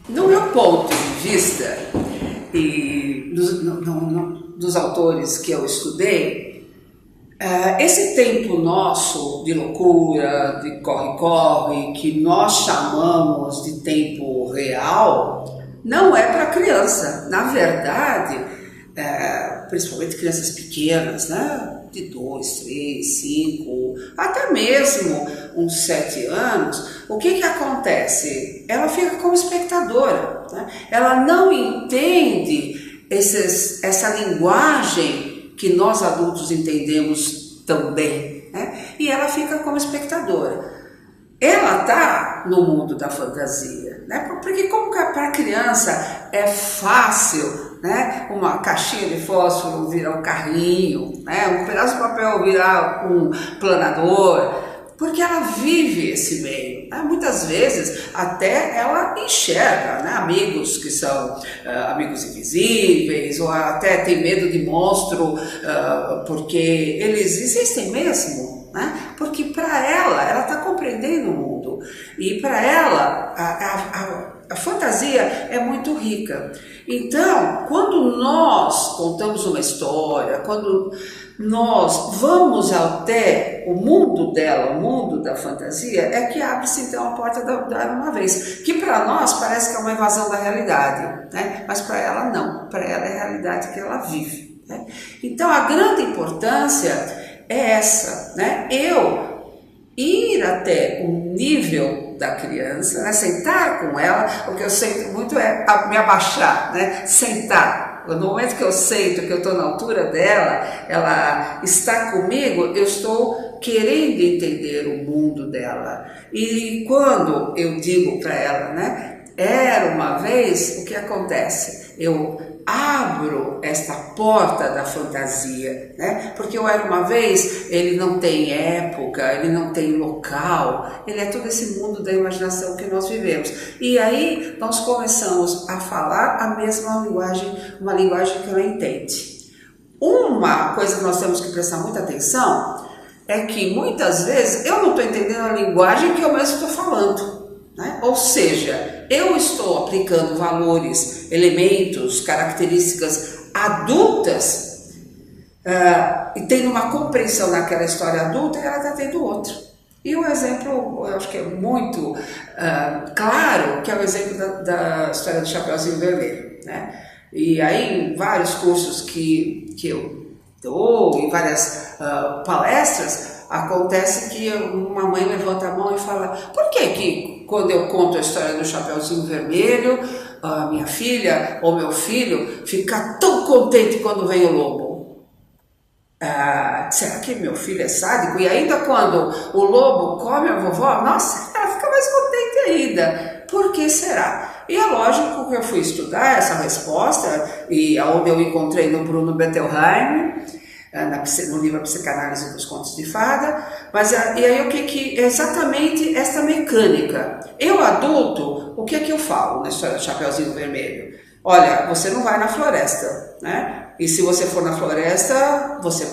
No meu ponto de vista, e dos autores que eu estudei, esse tempo nosso de loucura, de corre-corre, que nós chamamos de tempo real, não é para criança. Na verdade, principalmente crianças pequenas, né? De 2, 3, 5, até mesmo uns 7 anos, o que acontece? Ela fica como espectadora, né? Ela não entende essa linguagem que nós adultos entendemos tão bem, né? E ela fica como espectadora. Ela está no mundo da fantasia, né? Porque como para a criança é fácil, né? Uma caixinha de fósforo virar um carrinho, né? Um pedaço de papel virar um planador, porque ela vive esse meio, né? Muitas vezes até ela enxerga, né? Amigos que são amigos invisíveis, ou até tem medo de monstro, porque eles existem mesmo. Né? Porque para ela está compreendendo o mundo, e para ela a fantasia é muito rica. Então, quando nós contamos uma história, quando nós vamos até o mundo dela, o mundo da fantasia, é que abre-se então a porta da uma vez, que para nós parece que é uma evasão da realidade, né? Mas para ela não, para ela é a realidade que ela vive, né? Então a grande importância é essa, né? Eu ir até o nível da criança, né? Sentar com ela, o que eu sinto muito é me abaixar, né? Sentar. No momento que eu sento, que eu estou na altura dela, ela está comigo, eu estou querendo entender o mundo dela. E quando eu digo para ela, né? Era uma vez, o que acontece? Eu abro esta porta da fantasia, né? Porque o Era Uma Vez, ele não tem época, ele não tem local, ele é todo esse mundo da imaginação que nós vivemos. E aí nós começamos a falar a mesma linguagem, uma linguagem que ela entende. Uma coisa que nós temos que prestar muita atenção é que muitas vezes eu não estou entendendo a linguagem que eu mesmo estou falando, né? Ou seja, eu estou aplicando valores, elementos, características adultas e tendo uma compreensão naquela história adulta, e ela está tendo outra. E o exemplo, eu acho que é muito claro, que é o exemplo da história do Chapeuzinho Vermelho, né? E aí, em vários cursos que eu dou, em várias palestras, acontece que uma mãe levanta a mão e fala: por que quando eu conto a história do Chapeuzinho Vermelho, a minha filha ou meu filho fica tão contente quando vem o lobo? Será que meu filho é sádico? E ainda quando o lobo come a vovó, nossa, ela fica mais contente ainda. Por que será? E é lógico que eu fui estudar essa resposta, e onde eu encontrei no Bruno Bettelheim, no livro Psicanálise dos Contos de Fada. Mas e aí o que exatamente essa mecânica? Eu adulto, o que eu falo na história do Chapeuzinho Vermelho? Olha, você não vai na floresta, né? E se você for na floresta, você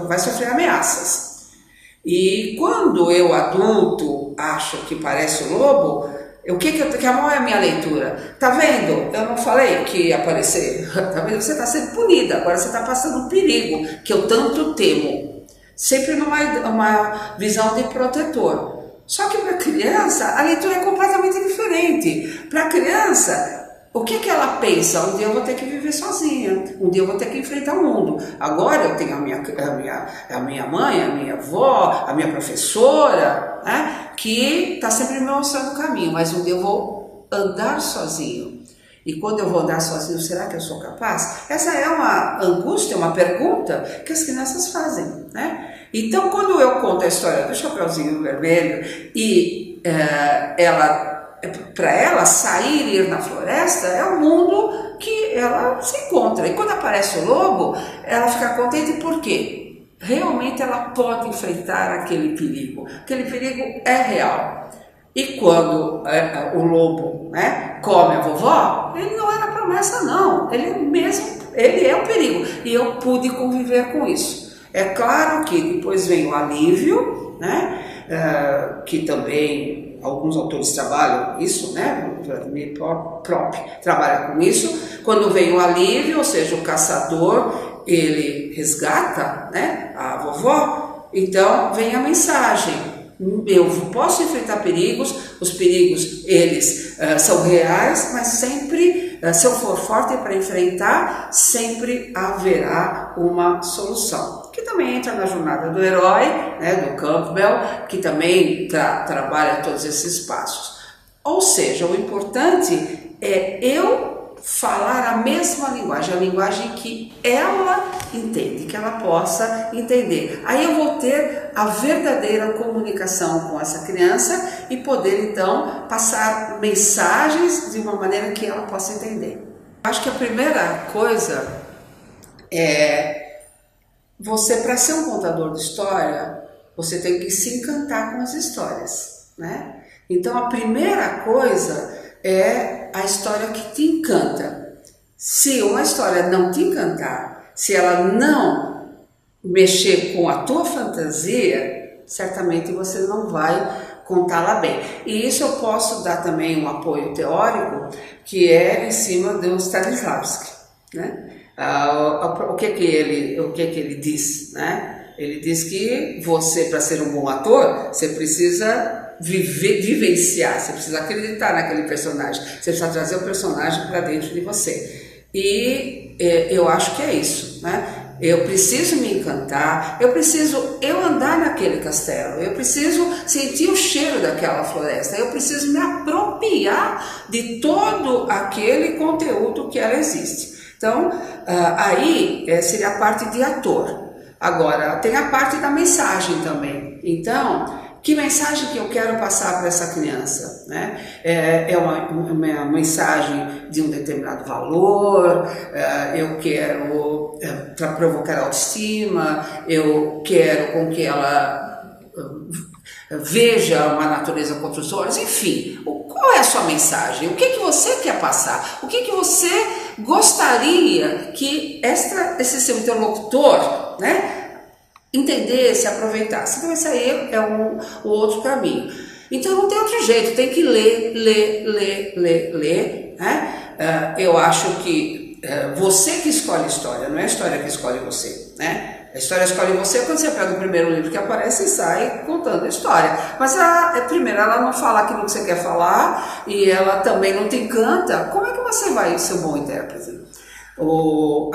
vai sofrer ameaças. E quando eu adulto acho que parece o lobo, que a mão é a minha leitura. Tá vendo? Eu não falei que ia aparecer. Tá vendo? Você está sendo punida. Agora você está passando um perigo que eu tanto temo. Sempre numa visão de protetor. Só que para a criança, a leitura é completamente diferente. Para a criança, o que ela pensa? Um dia eu vou ter que viver sozinha. Um dia eu vou ter que enfrentar o mundo. Agora eu tenho a minha mãe, a minha avó, a minha professora, né? Que está sempre me mostrando o caminho, mas um dia eu vou andar sozinho. E quando eu vou andar sozinho, será que eu sou capaz? Essa é uma angústia, uma pergunta que as crianças fazem, né? Então, quando eu conto a história do Chapeuzinho Vermelho e para ela sair e ir na floresta, é o mundo que ela se encontra. E quando aparece o lobo, ela fica contente por quê? Realmente ela pode enfrentar aquele perigo. Aquele perigo é real. E quando o lobo, né, come a vovó, ele não era promessa não. Ele é um perigo. E eu pude conviver com isso. É claro que depois vem o alívio, né, que também alguns autores trabalham isso, né? O Vladimir Prop trabalha com isso. Quando vem o alívio, ou seja, o caçador, ele resgata, né, a vovó, então vem a mensagem. Eu posso enfrentar perigos, os perigos eles são reais, mas sempre, se eu for forte para enfrentar, sempre haverá uma solução. Que também entra na jornada do herói, né, do Campbell, que também trabalha todos esses passos. Ou seja, o importante é eu falar a mesma linguagem, a linguagem que ela entende, que ela possa entender. Aí eu vou ter a verdadeira comunicação com essa criança e poder então passar mensagens de uma maneira que ela possa entender. Acho que a primeira coisa é você, para ser um contador de história, você tem que se encantar com as histórias, né? Então a primeira coisa é a história que te encanta. Se uma história não te encantar, se ela não mexer com a tua fantasia, certamente você não vai contá-la bem. E isso eu posso dar também um apoio teórico, que é em cima do Stanislavski, né? O que ele diz, né? Ele diz que você, para ser um bom ator, você precisa vivenciar, você precisa acreditar naquele personagem, você precisa trazer o personagem para dentro de você. E eu acho que é isso, né? Eu preciso me encantar, eu preciso andar naquele castelo, eu preciso sentir o cheiro daquela floresta, eu preciso me apropriar de todo aquele conteúdo que ela existe. Então, aí seria a parte de ator. Agora, tem a parte da mensagem também. Então, que mensagem que eu quero passar para essa criança, né? É uma mensagem de um determinado valor, eu quero para provocar autoestima, eu quero com que ela veja uma natureza com outros olhos, enfim, qual é a sua mensagem? O que você quer passar? O que você gostaria que esse seu interlocutor, né, entendesse, aproveitasse? Então esse aí é o outro caminho. Então não tem outro jeito, tem que ler, né? Eu acho que você que escolhe a história, não é a história que escolhe você, né? A história escolhe você quando você pega o primeiro livro que aparece e sai contando a história. Mas primeiro ela não fala aquilo que você quer falar e ela também não te encanta. Como é que você vai ser um bom intérprete?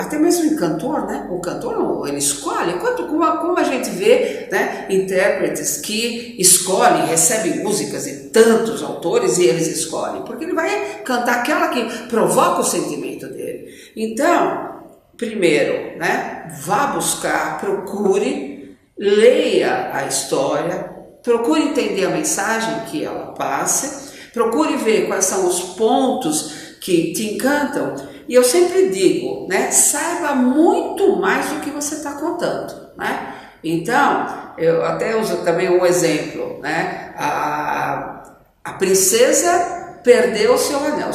Até mesmo o cantor, né? O cantor ele escolhe. Como a gente vê, né, intérpretes que escolhem, recebem músicas de tantos autores e eles escolhem, porque ele vai cantar aquela que provoca o sentimento dele. Então, primeiro, né, vá buscar, procure, leia a história, procure entender a mensagem que ela passa, procure ver quais são os pontos que te encantam. E eu sempre digo, né, saiba muito mais do que você está contando, né? Então, eu até uso também um exemplo, né? A princesa perdeu o seu anel,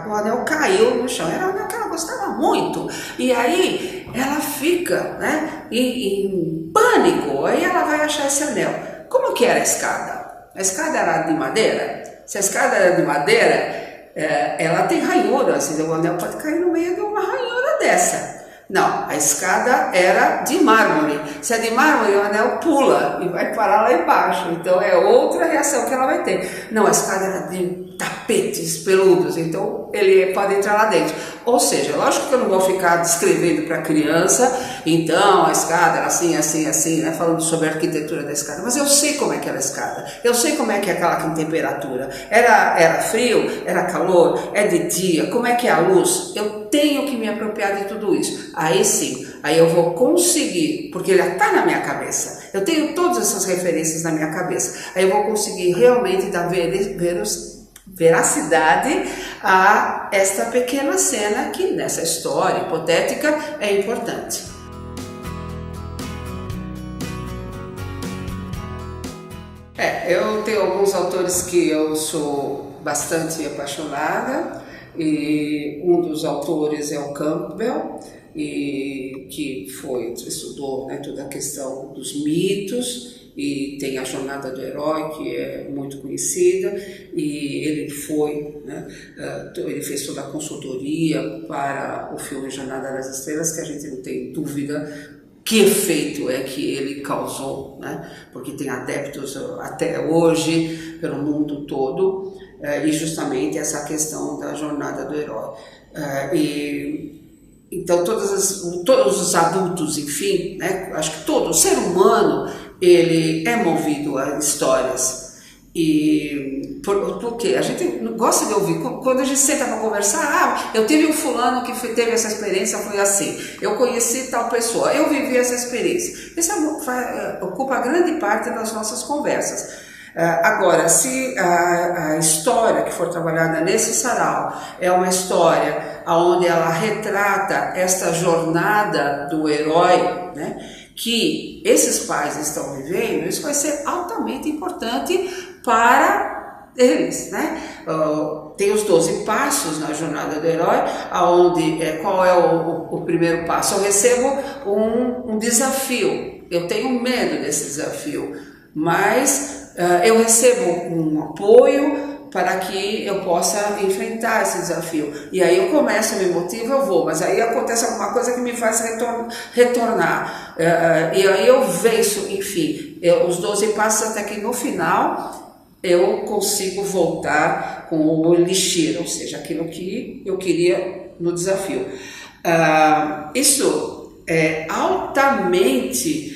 o anel caiu no chão, era um anel que ela gostava muito, e aí ela fica, né, em pânico, aí ela vai achar esse anel. Como que era a escada? A escada era de madeira? Se a escada era de madeira, ela tem ranhuras, então o anel pode cair no meio de uma ranhura dessa. Não, a escada era de mármore. Se é de mármore, o anel pula e vai parar lá embaixo. Então é outra reação que ela vai ter. Não, a escada era de tapetes peludos, então ele pode entrar lá dentro. Ou seja, lógico que eu não vou ficar descrevendo para a criança, então a escada era assim, assim, assim, né, falando sobre a arquitetura da escada, mas eu sei como é que era a escada, eu sei como é que é aquela temperatura, era frio, era calor, é de dia, como é que é a luz, eu tenho que me apropriar de tudo isso. Aí sim, aí eu vou conseguir, porque ele está na minha cabeça, eu tenho todas essas referências na minha cabeça, aí eu vou conseguir realmente dar veracidade a esta pequena cena que nessa história hipotética é importante. Eu tenho alguns autores que eu sou bastante apaixonada, e um dos autores é o Campbell, e que estudou, né, toda a questão dos mitos, e tem a Jornada do Herói, que é muito conhecida, e ele foi, né, ele fez toda a consultoria para o filme Jornada das Estrelas, que a gente não tem dúvida que efeito é que ele causou, né? Porque tem adeptos até hoje pelo mundo todo, e justamente essa questão da Jornada do Herói. Então todos os adultos, enfim, né? Acho que todo ser humano ele é movido a histórias. E por quê? A gente gosta de ouvir, quando a gente senta para conversar, eu tive um fulano que teve essa experiência, foi assim, eu conheci tal pessoa, eu vivi essa experiência. Isso ocupa grande parte das nossas conversas. Agora, se a história que for trabalhada nesse sarau é uma história onde ela retrata esta jornada do herói, né, que esses pais estão vivendo, isso vai ser altamente importante para eles, né? Tem os 12 passos na Jornada do Herói, onde qual é o primeiro passo? Eu recebo um desafio, eu tenho medo desse desafio, mas eu recebo um apoio para que eu possa enfrentar esse desafio. E aí eu começo, me motivo, eu vou, mas aí acontece alguma coisa que me faz retornar. E aí eu venço, enfim, os 12 passos até que no final eu consigo voltar com o elixir, ou seja, aquilo que eu queria no desafio. Isso é altamente...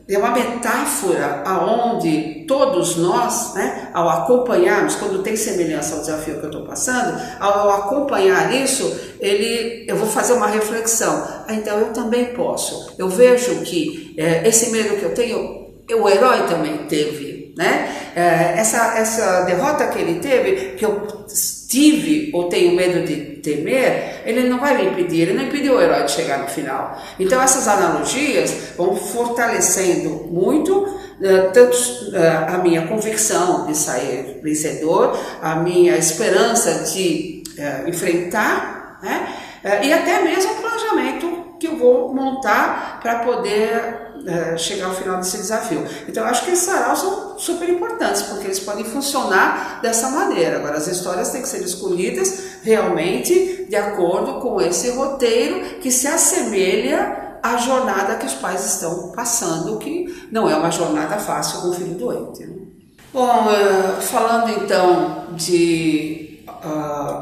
é uma metáfora aonde todos nós, né, ao acompanharmos, quando tem semelhança ao desafio que eu estou passando, ao acompanhar isso, eu vou fazer uma reflexão. Então eu também posso. Eu vejo que esse medo que eu tenho, o herói também teve, né? Essa derrota que ele teve, que eu tive ou tenho medo de temer, ele não vai me impedir, ele não impediu o herói de chegar no final. Então essas analogias vão fortalecendo muito tanto a minha convicção de sair vencedor, a minha esperança de enfrentar, né? E até mesmo o planejamento que eu vou montar para poder chegar ao final desse desafio. Então eu acho que esses saraus são super importantes, porque eles podem funcionar dessa maneira. Agora as histórias têm que ser escolhidas realmente de acordo com esse roteiro que se assemelha à jornada que os pais estão passando, que não é uma jornada fácil com o filho doente, né? Bom, falando então de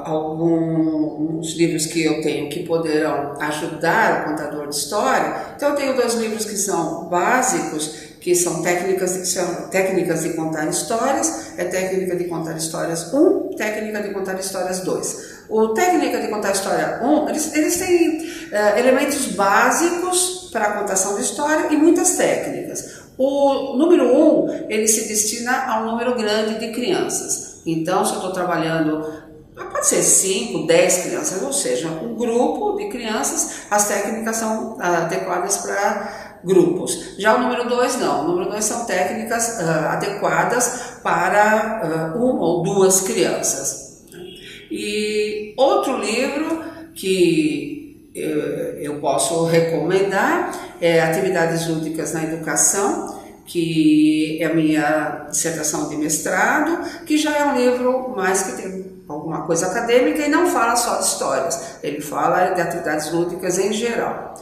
alguns livros que eu tenho que poderão ajudar o contador de história. Então eu tenho 2 livros que são básicos, que são técnicas de contar histórias, técnica de contar histórias 1, técnica de contar histórias 2. O técnica de contar história 1, eles têm elementos básicos para a contação de história e muitas técnicas. O número 1, ele se destina a um número grande de crianças. Então, se eu estou trabalhando, pode ser 5, 10 crianças, ou seja, um grupo de crianças, as técnicas são adequadas para grupos. Já o número 2 não, o número 2 são técnicas adequadas para 1 ou 2 crianças. E outro livro que eu posso recomendar é Atividades Lúdicas na Educação, que é a minha dissertação de mestrado, que já é um livro mais que tem alguma coisa acadêmica e não fala só de histórias, ele fala de atividades lúdicas em geral.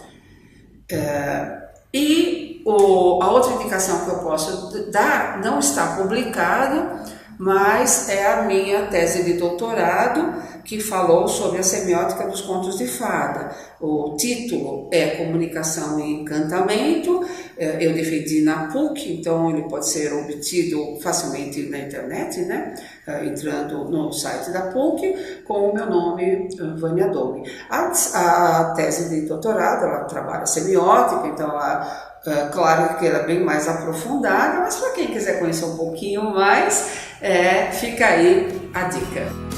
E a outra indicação que eu posso dar não está publicado, mas é a minha tese de doutorado, que falou sobre a semiótica dos contos de fada. O título é Comunicação e Encantamento, eu defendi na PUC, então ele pode ser obtido facilmente na internet, né? Entrando no site da PUC, com o meu nome, Vânia Domi. A tese de doutorado, ela trabalha semiótica, então claro que ela é bem mais aprofundada, mas para quem quiser conhecer um pouquinho mais, fica aí a dica.